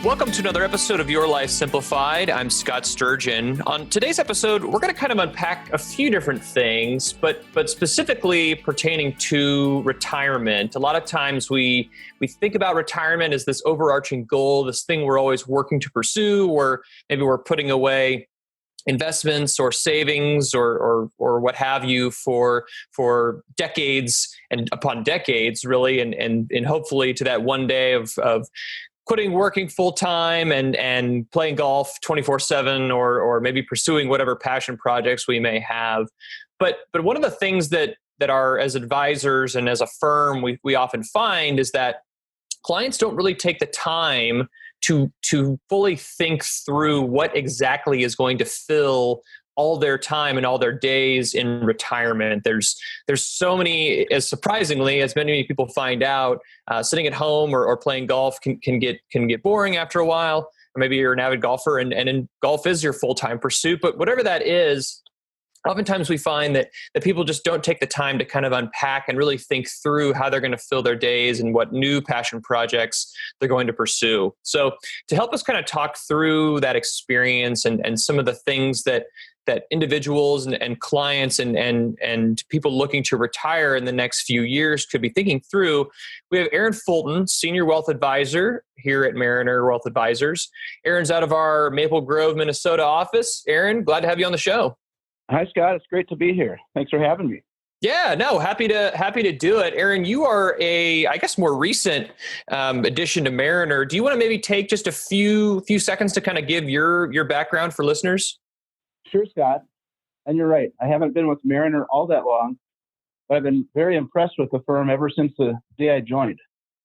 Welcome to another episode of Your Life Simplified. I'm Scott Sturgeon. On today's episode, we're going to kind of unpack a few different things, but specifically pertaining to retirement. A lot of times we think about retirement as this overarching goal, this thing we're always working to pursue, or maybe we're putting away investments or savings or what have you for decades and upon decades, really, and hopefully to that one day of quitting working full time and playing golf 24/7 or maybe pursuing whatever passion projects we may have. But one of the things that are, as advisors and as a firm, we often find is that clients don't really take the time to fully think through what exactly is going to fill all their time and all their days in retirement. There's so many, as surprisingly, as many people find out, sitting at home or playing golf can get boring after a while. Or maybe you're an avid golfer and golf is your full-time pursuit. But whatever that is, oftentimes we find that people just don't take the time to kind of unpack and really think through how they're going to fill their days and what new passion projects they're going to pursue. So to help us kind of talk through that experience and some of the things that individuals and clients and people looking to retire in the next few years could be thinking through, we have Aaron Fulton, Senior Wealth Advisor here at Mariner Wealth Advisors. Aaron's out of our Maple Grove, Minnesota office. Aaron, glad to have you on the show. Hi, Scott. It's great to be here. Thanks for having me. Yeah, no, happy to do it. Aaron, you are I guess, more recent addition to Mariner. Do you want to maybe take just a few seconds to kind of give your background for listeners? Sure, Scott. And you're right. I haven't been with Mariner all that long, but I've been very impressed with the firm ever since the day I joined.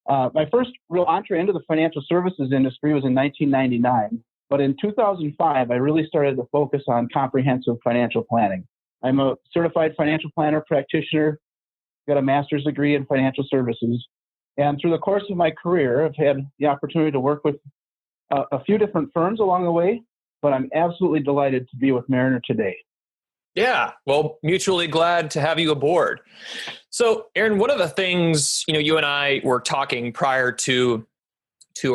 My first real entree into the financial services industry was in 1999. But in 2005, I really started to focus on comprehensive financial planning. I'm a certified financial planner practitioner, got a master's degree in financial services. And through the course of my career, I've had the opportunity to work with a few different firms along the way, but I'm absolutely delighted to be with Mariner today. Yeah, well, mutually glad to have you aboard. So, Aaron, one of the things, you and I were talking prior to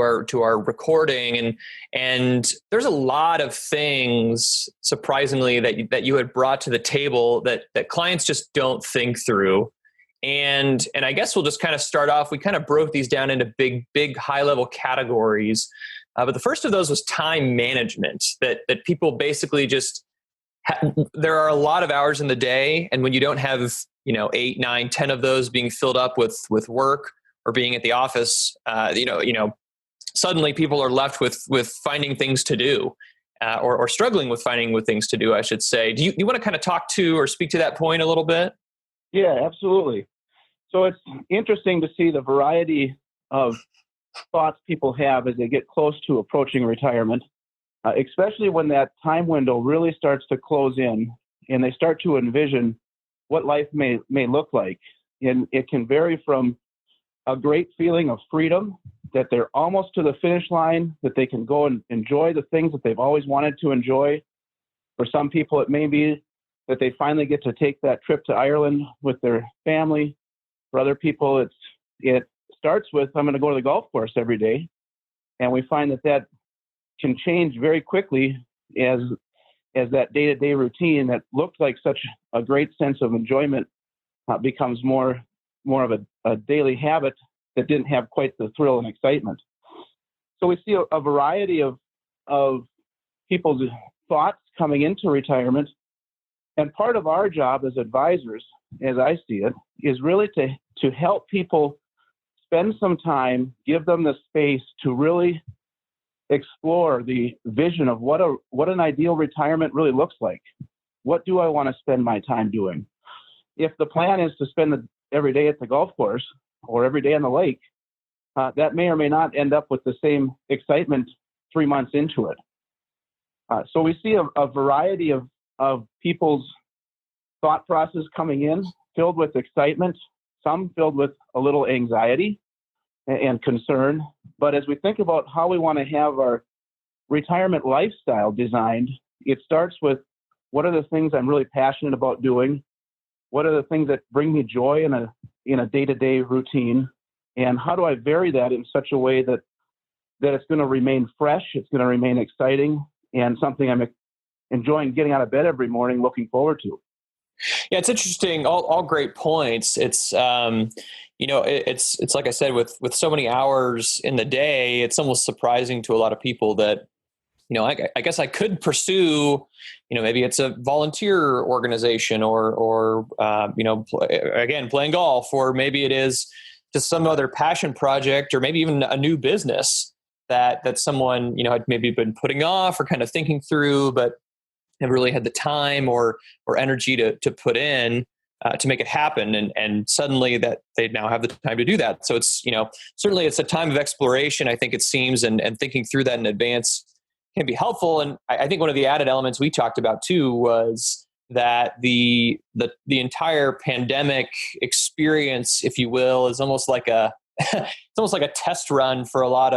our recording, and there's a lot of things, surprisingly, that you had brought to the table that clients just don't think through. And I guess we'll just kind of start off. We kind of broke these down into big high level categories. But the first of those was time management, that people basically just there are a lot of hours in the day. And when you don't have, 8, 9, 10 of those being filled up with work or being at the office, suddenly people are left with finding things to do or struggling with finding things to do, I should say. Do you want to kind of talk to or speak to that point a little bit? Yeah, absolutely. So it's interesting to see the variety of thoughts people have as they get close to approaching retirement, especially when that time window really starts to close in and they start to envision what life may look like. And it can vary from a great feeling of freedom, that they're almost to the finish line, that they can go and enjoy the things that they've always wanted to enjoy. For some people, it may be that they finally get to take that trip to Ireland with their family. For other people, it starts with, I'm going to go to the golf course every day. And we find that can change very quickly as that day-to-day routine that looked like such a great sense of enjoyment becomes more of a daily habit that didn't have quite the thrill and excitement. So we see a variety of people's thoughts coming into retirement. And part of our job as advisors, as I see it, is really to help people spend some time, give them the space to really explore the vision of what an ideal retirement really looks like. What do I want to spend my time doing? If the plan is to spend every day at the golf course or every day on the lake, that may or may not end up with the same excitement 3 months into it. So we see a variety of people's thought process coming in, filled with excitement, some filled with a little anxiety and concern. But as we think about how we want to have our retirement lifestyle designed, it starts with, what are the things I'm really passionate about doing? What are the things that bring me joy in a day-to-day routine? And how do I vary that in such a way that that it's going to remain fresh, it's going to remain exciting, and something I'm enjoying getting out of bed every morning, looking forward to. Yeah, it's interesting. All great points. It's it's like I said, with so many hours in the day, it's almost surprising to a lot of people that, I guess I could pursue, maybe it's a volunteer organization or again, playing golf, or maybe it is just some other passion project, or maybe even a new business that someone, had maybe been putting off or kind of thinking through, but have really had the time or energy to put in to make it happen. And suddenly that they now have the time to do that. So it's, certainly it's a time of exploration, I think it seems, and thinking through that in advance can be helpful. And I think one of the added elements we talked about too was that the entire pandemic experience, if you will, is almost like it's almost like a test run for a lot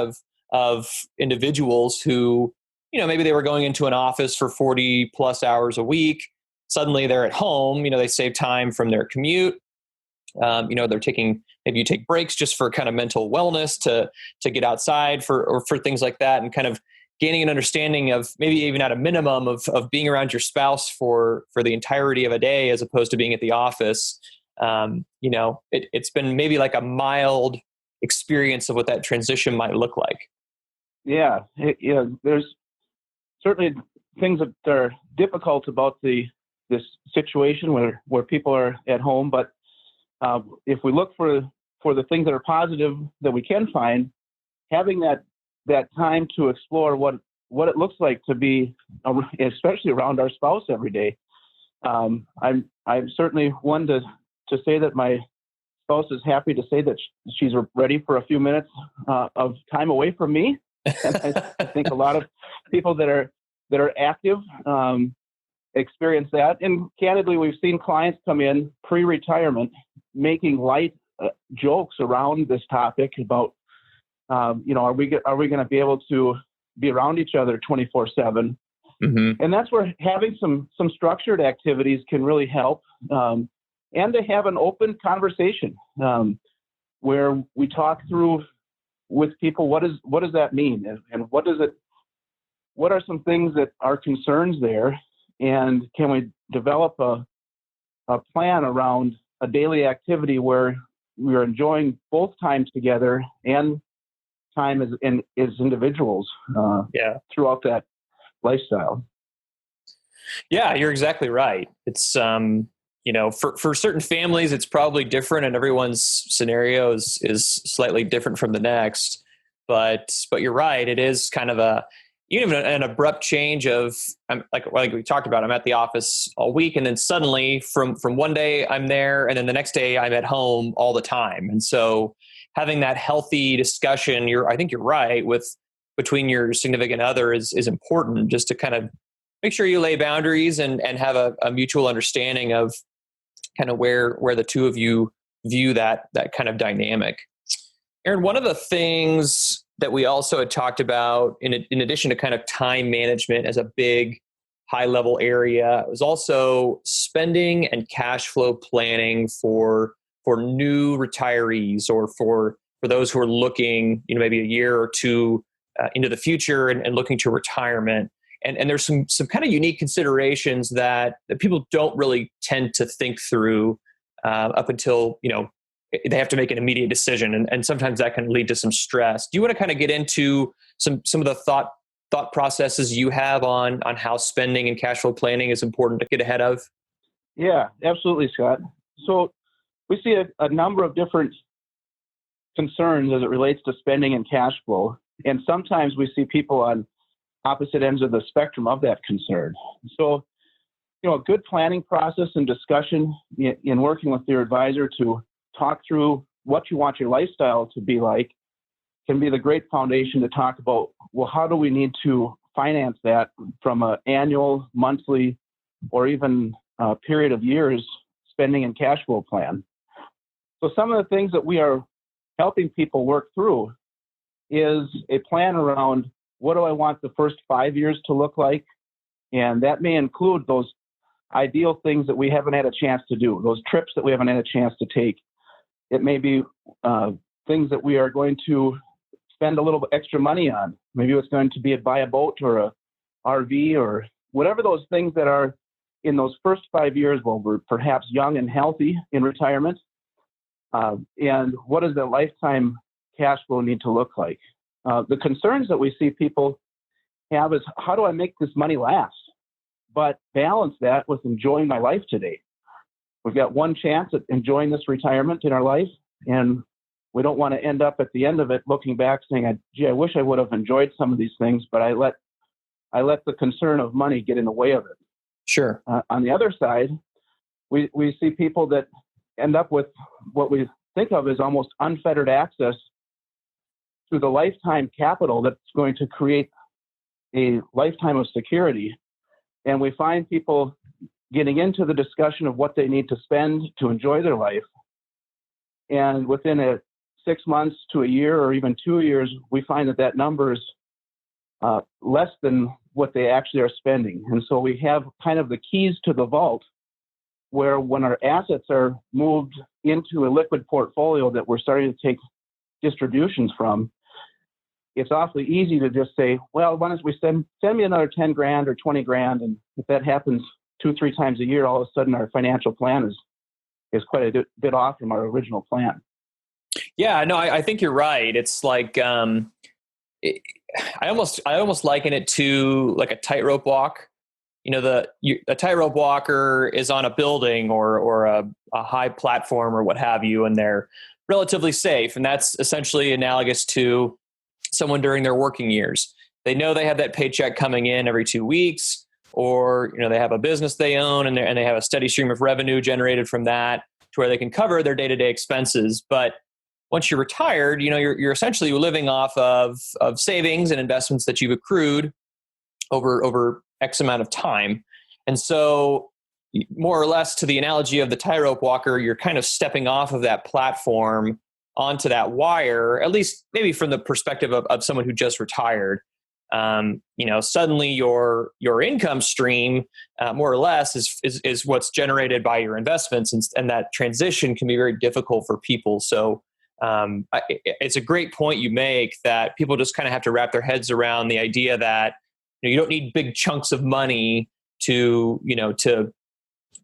of individuals who, maybe they were going into an office for 40 plus hours a week. Suddenly they're at home, they save time from their commute. They're taking, maybe you take breaks just for kind of mental wellness to get outside for things like that, and kind of gaining an understanding of maybe even at a minimum of being around your spouse for the entirety of a day, as opposed to being at the office. It's been maybe like a mild experience of what that transition might look like. Yeah. There's certainly things that are difficult about this situation where people are at home, but if we look for the things that are positive that we can find, having that time to explore what it looks like to be, especially around our spouse every day. I'm certainly one to say that my spouse is happy to say that she's ready for a few minutes of time away from me. And I think a lot of people that are active experience that. And candidly, we've seen clients come in pre-retirement making light jokes around this topic about, are we going to be able to be around each other 24/7? Mm-hmm. And that's where having some structured activities can really help, and to have an open conversation where we talk through with people what does that mean, and what are some things that are concerns there, and can we develop a plan around a daily activity where we're enjoying both times together and time as individuals throughout that lifestyle. Yeah, you're exactly right. It's for certain families it's probably different, and everyone's scenario is slightly different from the next. But you're right. It is kind of even an abrupt change of, like we talked about, I'm at the office all week, and then suddenly from one day I'm there, and then the next day I'm at home all the time. And so having that healthy discussion, I think you're right, between your significant other is important, just to kind of make sure you lay boundaries and have a mutual understanding of kind of where the two of you view that kind of dynamic. Aaron, one of the things that we also had talked about in addition to kind of time management as a big high level area was also spending and cash flow planning for new retirees, or for those who are looking, maybe a year or two into the future and looking to retirement. And there's some kind of unique considerations that people don't really tend to think through up until, they have to make an immediate decision. And sometimes that can lead to some stress. Do you want to kind of get into some of the thought processes you have on how spending and cash flow planning is important to get ahead of? Yeah, absolutely, Scott. So we see a number of different concerns as it relates to spending and cash flow. And sometimes we see people on opposite ends of the spectrum of that concern. So, a good planning process and discussion in working with your advisor to talk through what you want your lifestyle to be like can be the great foundation to talk about, well, how do we need to finance that from an annual, monthly, or even a period of years spending and cash flow plan. So some of the things that we are helping people work through is a plan around, what do I want the first 5 years to look like? And that may include those ideal things that we haven't had a chance to do, those trips that we haven't had a chance to take. It may be things that we are going to spend a little bit extra money on. Maybe it's going to be buy a boat or a RV or whatever those things that are in those first 5 years while we're perhaps young and healthy in retirement. And what does the lifetime cash flow need to look like? The concerns that we see people have is, how do I make this money last, but balance that with enjoying my life today? We've got one chance at enjoying this retirement in our life, and we don't want to end up at the end of it looking back saying, gee, I wish I would have enjoyed some of these things, but I let the concern of money get in the way of it. Sure. On the other side, we see people that end up with what we think of as almost unfettered access to the lifetime capital that's going to create a lifetime of security. And we find people getting into the discussion of what they need to spend to enjoy their life. And within 6 months to a year or even 2 years, we find that number is less than what they actually are spending. And so we have kind of the keys to the vault, where when our assets are moved into a liquid portfolio that we're starting to take distributions from, it's awfully easy to just say, well, why don't we send me another 10 grand or 20 grand? And if that happens 2-3 times a year, all of a sudden our financial plan is quite a bit off from our original plan. Yeah, no, I think you're right. It's like, I almost liken it to like a tightrope walk. You know, a tightrope walker is on a building or a high platform or what have you, and they're relatively safe. And that's essentially analogous to someone during their working years. They know they have that paycheck coming in every 2 weeks, or, you know, they have a business they own and they have a steady stream of revenue generated from that to where they can cover their day-to-day expenses. But once you're retired, you know, you're essentially living off of savings and investments that you've accrued over X amount of time. And so more or less, to the analogy of the tightrope walker, you're kind of stepping off of that platform onto that wire, at least maybe from the perspective of someone who just retired. You know, suddenly your income stream, more or less, is what's generated by your investments, and that transition can be very difficult for people. So it's a great point you make, that people just kind of have to wrap their heads around the idea that, you know, you don't need big chunks of money to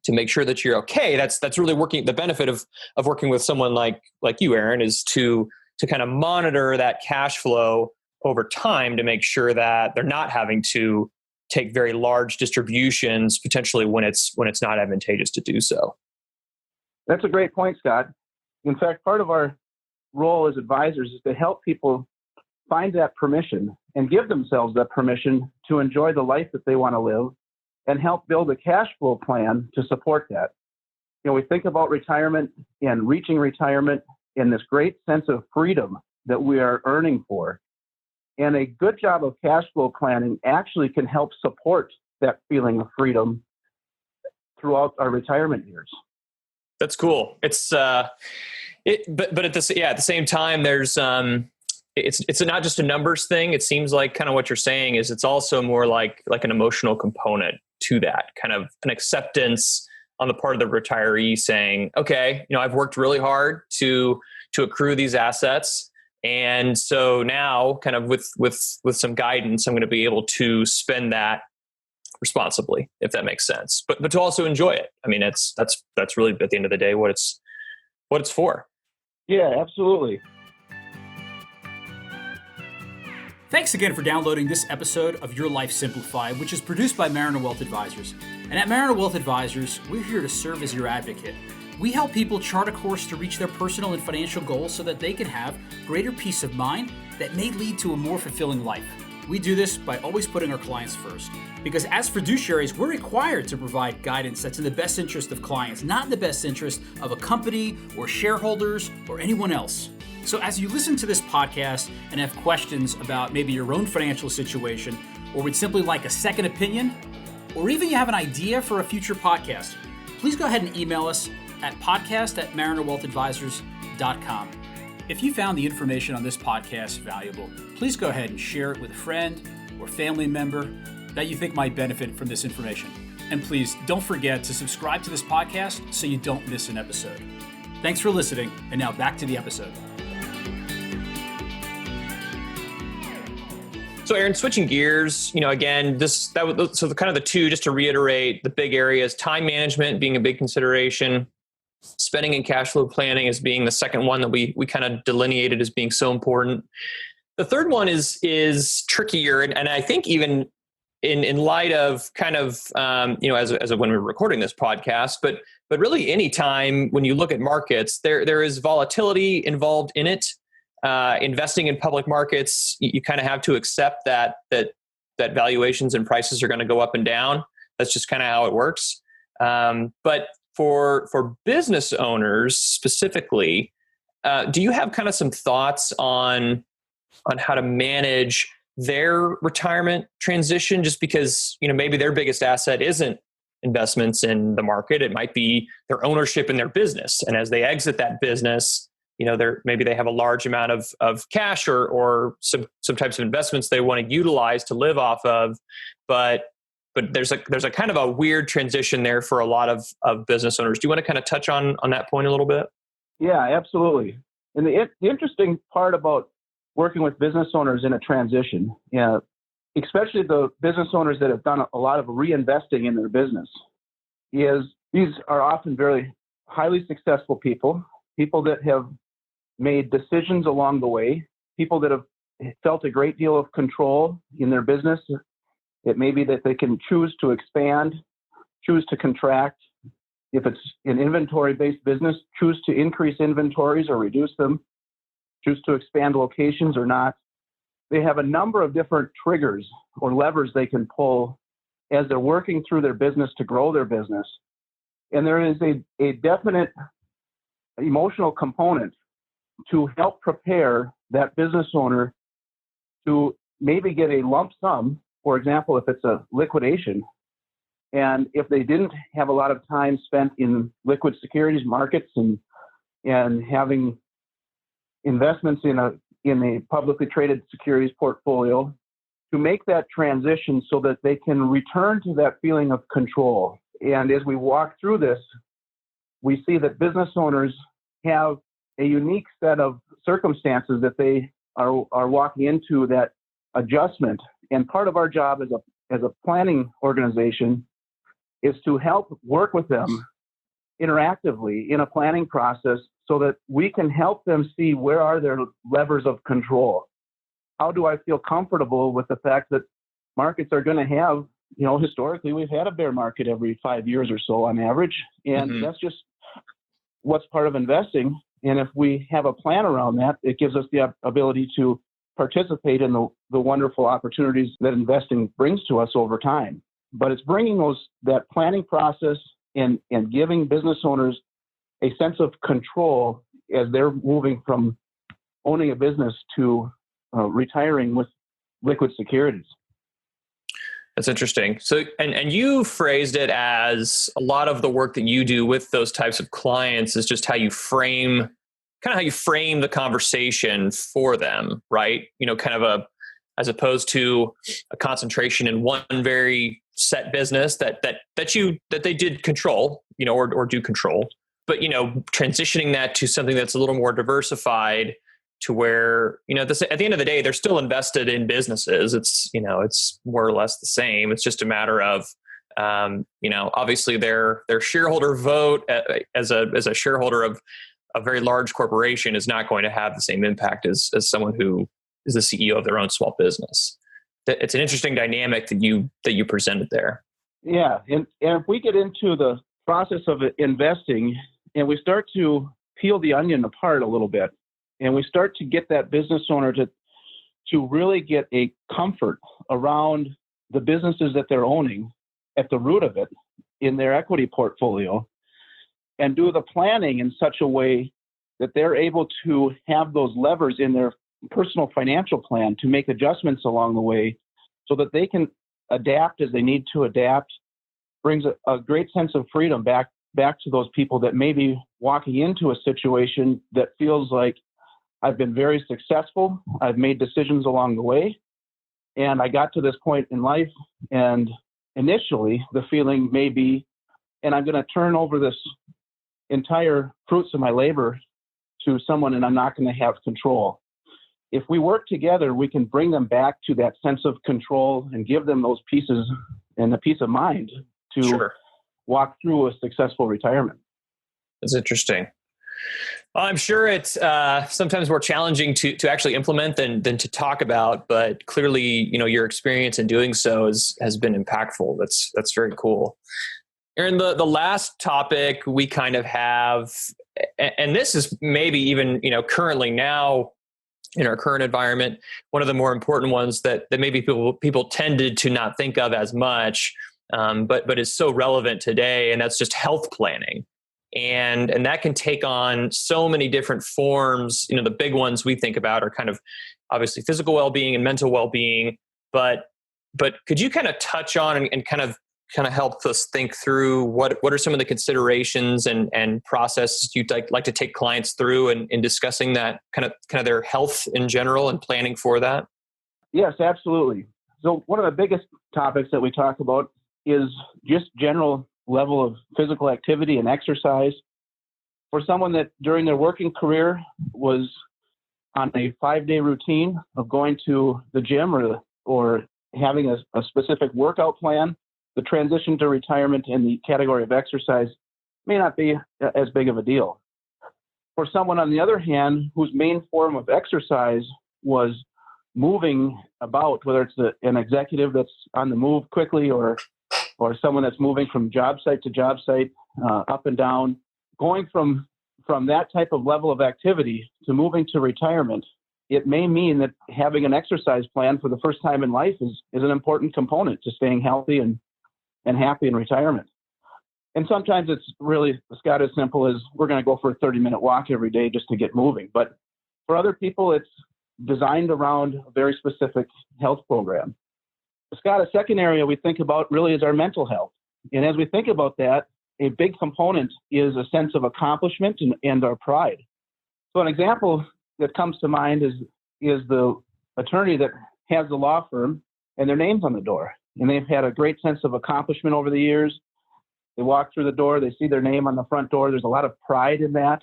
make sure that you're okay. That's really working. The benefit of working with someone like you, Aaron, is to kind of monitor that cash flow over time to make sure that they're not having to take very large distributions, potentially when it's not advantageous to do so. That's a great point, Scott. In fact, part of our role as advisors is to help people find that permission and give themselves that permission to enjoy the life that they want to live, and help build a cash flow plan to support that. You know, we think about retirement and reaching retirement in this great sense of freedom that we are earning for. And a good job of cash flow planning actually can help support that feeling of freedom throughout our retirement years. That's cool. It's but at the same time, there's it's not just a numbers thing. It seems like kind of what you're saying is it's also more like an emotional component to that, kind of an acceptance on the part of the retiree saying, okay, you know, I've worked really hard to accrue these assets. And so now, kind of with some guidance, I'm going to be able to spend that responsibly, if that makes sense. But to also enjoy it. I mean, that's really, at the end of the day, what it's for. Yeah, absolutely. Thanks again for downloading this episode of Your Life Simplified, which is produced by Mariner Wealth Advisors. And at Mariner Wealth Advisors, we're here to serve as your advocate. We help people chart a course to reach their personal and financial goals so that they can have greater peace of mind that may lead to a more fulfilling life. We do this by always putting our clients first. Because as fiduciaries, we're required to provide guidance that's in the best interest of clients, not in the best interest of a company or shareholders or anyone else. So as you listen to this podcast and have questions about maybe your own financial situation, or would simply like a second opinion, or even you have an idea for a future podcast, please go ahead and email us at podcast@marinerwealthadvisors.com. If you found the information on this podcast valuable, please go ahead and share it with a friend or family member that you think might benefit from this information. And please don't forget to subscribe to this podcast so you don't miss an episode. Thanks for listening, and now back to the episode. So Aaron, switching gears, again, so the kind of the two, just to reiterate, the big areas: time management being a big consideration, spending and cash flow planning as being the second one that we kind of delineated as being so important. The third one is trickier, and I think even in light of kind of as of when we were recording this podcast, but really any time when you look at markets, there is volatility involved in it. Investing in public markets, you kind of have to accept that valuations and prices are going to go up and down. That's just kind of how it works. But for business owners specifically, do you have kind of some thoughts on how to manage their retirement transition? Just because maybe their biggest asset isn't investments in the market; it might be their ownership in their business, and as they exit that business, maybe they have a large amount of cash or some types of investments they want to utilize to live off of, but there's a kind of a weird transition there for a lot of business owners. Do you want to kind of touch on that point a little bit? Yeah, absolutely. And the interesting part about working with business owners in a transition, especially the business owners that have done a lot of reinvesting in their business, is these are often very highly successful people that have made decisions along the way, people that have felt a great deal of control in their business. It may be that they can choose to expand, choose to contract. If it's an inventory-based business, choose to increase inventories or reduce them, choose to expand locations or not. They have a number of different triggers or levers they can pull as they're working through their business to grow their business. And there is a definite emotional component to help prepare that business owner to maybe get a lump sum, for example, if it's a liquidation. And if they didn't have a lot of time spent in liquid securities markets and having investments in a publicly traded securities portfolio, to make that transition so that they can return to that feeling of control. And as we walk through this, we see that business owners have a unique set of circumstances that they are walking into that adjustment. And part of our job as a planning organization is to help work with them interactively in a planning process so that we can help them see where are their levers of control. How do I feel comfortable with the fact that markets are going to have, historically we've had a bear market every 5 years or so on average, and that's just what's part of investing. And if we have a plan around that, it gives us the ability to participate in the wonderful opportunities that investing brings to us over time. But it's bringing that planning process and giving business owners a sense of control as they're moving from owning a business to retiring with liquid securities. That's interesting. So, and you phrased it as a lot of the work that you do with those types of clients is just how you frame the conversation for them, right? As opposed to a concentration in one very set business that they did control, or do control, but transitioning that to something that's a little more diversified, to where at the end of the day they're still invested in businesses. It's more or less the same. It's just a matter of obviously their shareholder vote as a shareholder of a very large corporation is not going to have the same impact as someone who is the CEO of their own small business. It's an interesting dynamic that you presented there. Yeah, and if we get into the process of investing and we start to peel the onion apart a little bit, and we start to get that business owner to really get a comfort around the businesses that they're owning at the root of it in their equity portfolio, and do the planning in such a way that they're able to have those levers in their personal financial plan to make adjustments along the way so that they can adapt as they need to adapt, brings a great sense of freedom back to those people that may be walking into a situation that feels like, I've been very successful, I've made decisions along the way, and I got to this point in life, and initially the feeling may be, and I'm going to turn over this entire fruits of my labor to someone, and I'm not going to have control. if we work together, we can bring them back to that sense of control and give them those pieces and the peace of mind to Sure. walk through a successful retirement. That's interesting. Well, I'm sure it's sometimes more challenging to actually implement than to talk about, but clearly, your experience in doing so has been impactful. That's very cool. Aaron, the last topic we kind of have, and this is maybe even, currently now in our current environment, one of the more important ones that maybe people tended to not think of as much, but is so relevant today, and that's just health planning. And that can take on so many different forms. The big ones we think about are kind of obviously physical well-being and mental well-being, but could you kind of touch on and kind of help us think through what are some of the considerations and processes you'd like to take clients through in discussing that kind of their health in general and planning for that? Yes, absolutely. So one of the biggest topics that we talk about is just general level of physical activity and exercise. For someone that during their working career was on a 5-day routine of going to the gym or having a specific workout plan, the transition to retirement in the category of exercise may not be as big of a deal. For someone, on the other hand, whose main form of exercise was moving about, whether it's an executive that's on the move quickly or someone that's moving from job site to job site, up and down, going from that type of level of activity to moving to retirement, it may mean that having an exercise plan for the first time in life is an important component to staying healthy and happy in retirement. And sometimes it's really, Scott, as simple as we're going to go for a 30-minute walk every day just to get moving. But for other people, it's designed around a very specific health program. Scott, a second area we think about really is our mental health. And as we think about that, a big component is a sense of accomplishment and our pride. So an example that comes to mind is the attorney that has the law firm and their name's on the door. And they've had a great sense of accomplishment over the years. They walk through the door, they see their name on the front door. There's a lot of pride in that.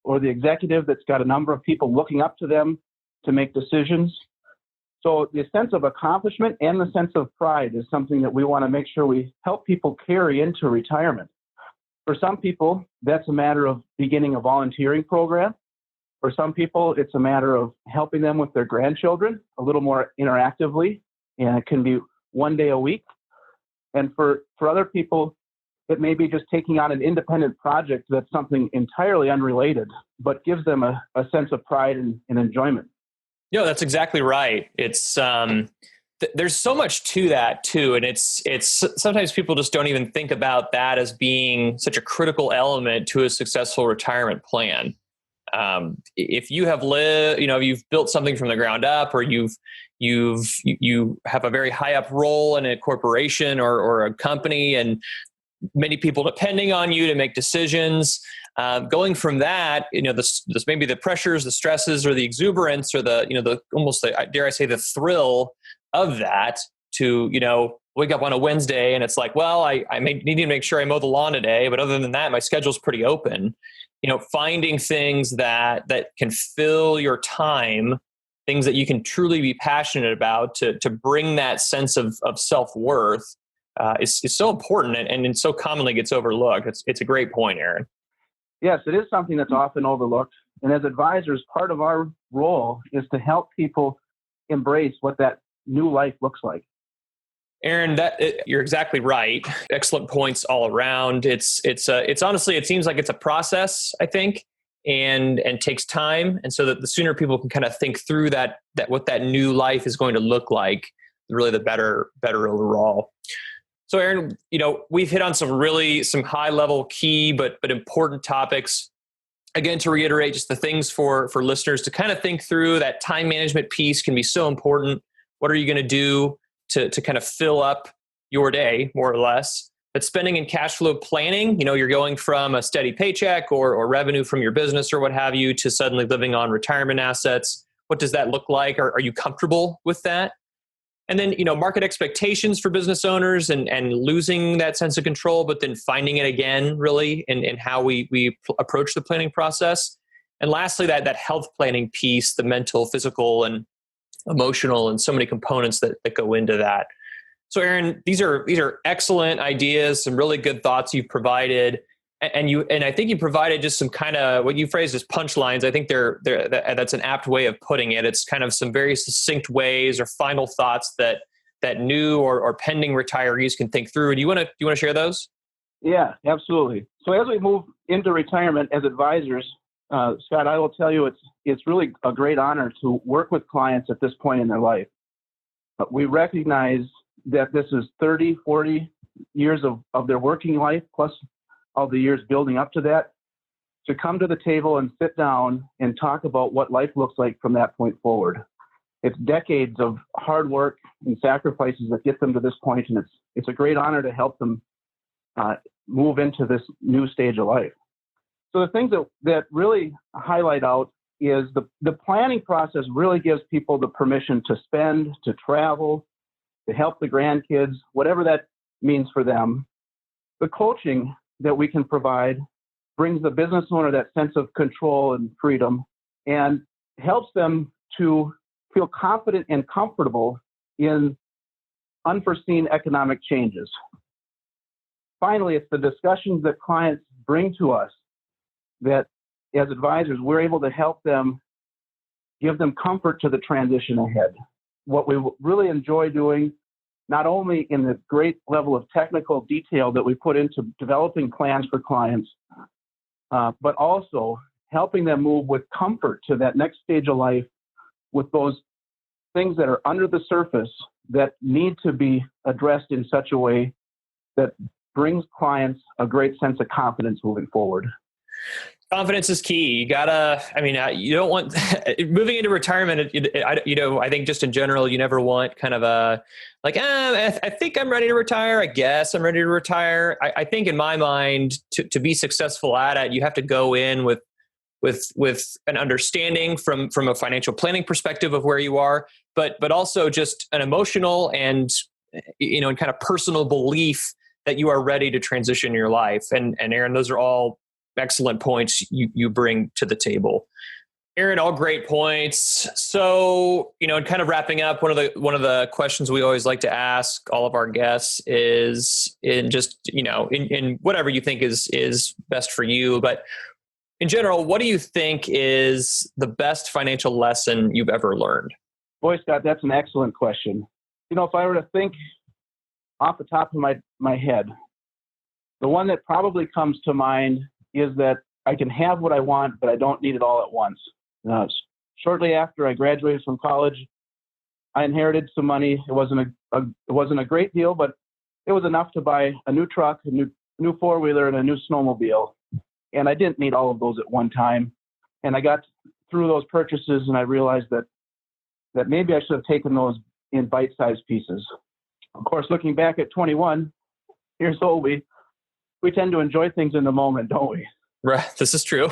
Or the executive that's got a number of people looking up to them to make decisions. So the sense of accomplishment and the sense of pride is something that we want to make sure we help people carry into retirement. For some people, that's a matter of beginning a volunteering program. For some people, it's a matter of helping them with their grandchildren a little more interactively, and it can be one day a week. And for other people, it may be just taking on an independent project that's something entirely unrelated, but gives them a sense of pride and enjoyment. That's exactly right. It's there's so much to that too, and it's sometimes people just don't even think about that as being such a critical element to a successful retirement plan. If you have you've built something from the ground up, or you have a very high up role in a corporation or a company, and many people depending on you to make decisions. Going from that, this maybe the pressures, the stresses, or the exuberance, or the almost dare I say the thrill of that to wake up on a Wednesday and it's like, well, I need to make sure I mow the lawn today, but other than that, my schedule's pretty open. Finding things that can fill your time, things that you can truly be passionate about to bring that sense of self-worth is so important and so commonly gets overlooked. It's a great point, Aaron. Yes, it is something that's often overlooked. And as advisors, part of our role is to help people embrace what that new life looks like. Aaron, you're exactly right. Excellent points all around. It's honestly, it seems like it's a process, I think, and takes time. And so that the sooner people can kind of think through that what that new life is going to look like, really the better overall. So Aaron, we've hit on some high level key, but important topics. Again, to reiterate, just the things for listeners to kind of think through. That time management piece can be so important. What are you going to do to kind of fill up your day, more or less? But spending and cash flow planning, you're going from a steady paycheck or revenue from your business or what have you to suddenly living on retirement assets. What does that look like? Are you comfortable with that? And then, market expectations for business owners and losing that sense of control, but then finding it again, really, in how we approach the planning process. And lastly, that health planning piece, the mental, physical, and emotional, and so many components that go into that. So Aaron, these are excellent ideas, some really good thoughts you've provided. And I think you provided just some kind of what you phrased as punchlines. I think that's an apt way of putting it. It's kind of some very succinct ways or final thoughts that new or pending retirees can think through. Do you want to share those? Yeah, absolutely. So as we move into retirement as advisors, Scott, I will tell you it's really a great honor to work with clients at this point in their life. We recognize that this is 30, 40 years of their working life, plus all the years building up to that, to come to the table and sit down and talk about what life looks like from that point forward. It's decades of hard work and sacrifices that get them to this point, and it's a great honor to help them move into this new stage of life. So the things that really highlight out is the planning process really gives people the permission to spend, to travel, to help the grandkids, whatever that means for them. The coaching that we can provide brings the business owner that sense of control and freedom and helps them to feel confident and comfortable in unforeseen economic changes. Finally, it's the discussions that clients bring to us that as advisors, we're able to help them, give them comfort to the transition ahead. What we really enjoy doing, not only in the great level of technical detail that we put into developing plans for clients, but also helping them move with comfort to that next stage of life with those things that are under the surface that need to be addressed in such a way that brings clients a great sense of confidence moving forward. Confidence is key. You don't want, moving into retirement, I think just in general, you never want kind of I think I'm ready to retire. I guess I'm ready to retire. I think in my mind, to be successful at it, you have to go in with an understanding from a financial planning perspective of where you are, but also just an emotional and kind of personal belief that you are ready to transition your life. And Aaron, those are all excellent points you bring to the table. Aaron, all great points. So, and kind of wrapping up, one of the questions we always like to ask all of our guests is in whatever you think is best for you, but in general, what do you think is the best financial lesson you've ever learned? Boy, Scott, that's an excellent question. If I were to think off the top of my head, the one that probably comes to mind is that I can have what I want, but I don't need it all at once. Shortly after I graduated from college, I inherited some money. It wasn't a great deal, but it was enough to buy a new truck, a new four-wheeler, and a new snowmobile. And I didn't need all of those at one time. And I got through those purchases, and I realized that maybe I should have taken those in bite-sized pieces. Of course, looking back at 21 years old, we tend to enjoy things in the moment, don't we? Right. This is true.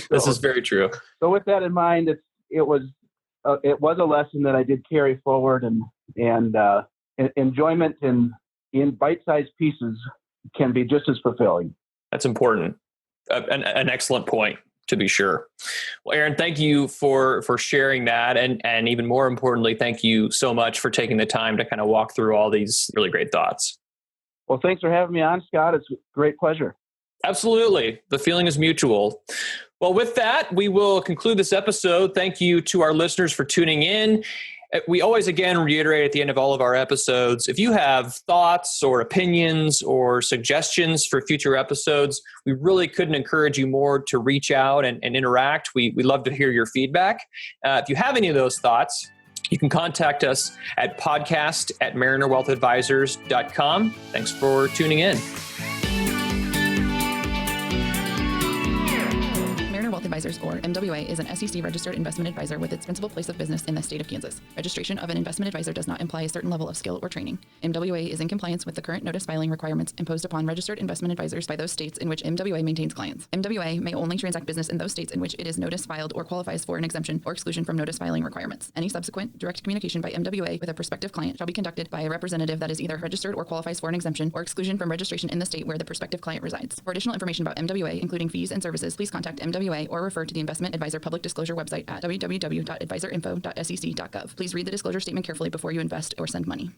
This is very true. So with that in mind, it was a lesson that I did carry forward, and enjoyment in bite-sized pieces can be just as fulfilling. That's important. An excellent point, to be sure. Well, Aaron, thank you for sharing that. And even more importantly, thank you so much for taking the time to kind of walk through all these really great thoughts. Well, thanks for having me on, Scott. It's a great pleasure. Absolutely. The feeling is mutual. Well, with that, we will conclude this episode. Thank you to our listeners for tuning in. We always, again, reiterate at the end of all of our episodes, if you have thoughts or opinions or suggestions for future episodes, we really couldn't encourage you more to reach out and interact. We love to hear your feedback. If you have any of those thoughts, you can contact us at podcast@marinerwealthadvisors.com. Thanks for tuning in. Advisors, or MWA, is an SEC-registered investment advisor with its principal place of business in the state of Kansas. Registration of an investment advisor does not imply a certain level of skill or training. MWA is in compliance with the current notice filing requirements imposed upon registered investment advisors by those states in which MWA maintains clients. MWA may only transact business in those states in which it is notice filed or qualifies for an exemption or exclusion from notice filing requirements. Any subsequent direct communication by MWA with a prospective client shall be conducted by a representative that is either registered or qualifies for an exemption or exclusion from registration in the state where the prospective client resides. For additional information about MWA, including fees and services, please contact MWA or refer to the Investment Advisor Public Disclosure website at www.advisorinfo.sec.gov. Please read the disclosure statement carefully before you invest or send money.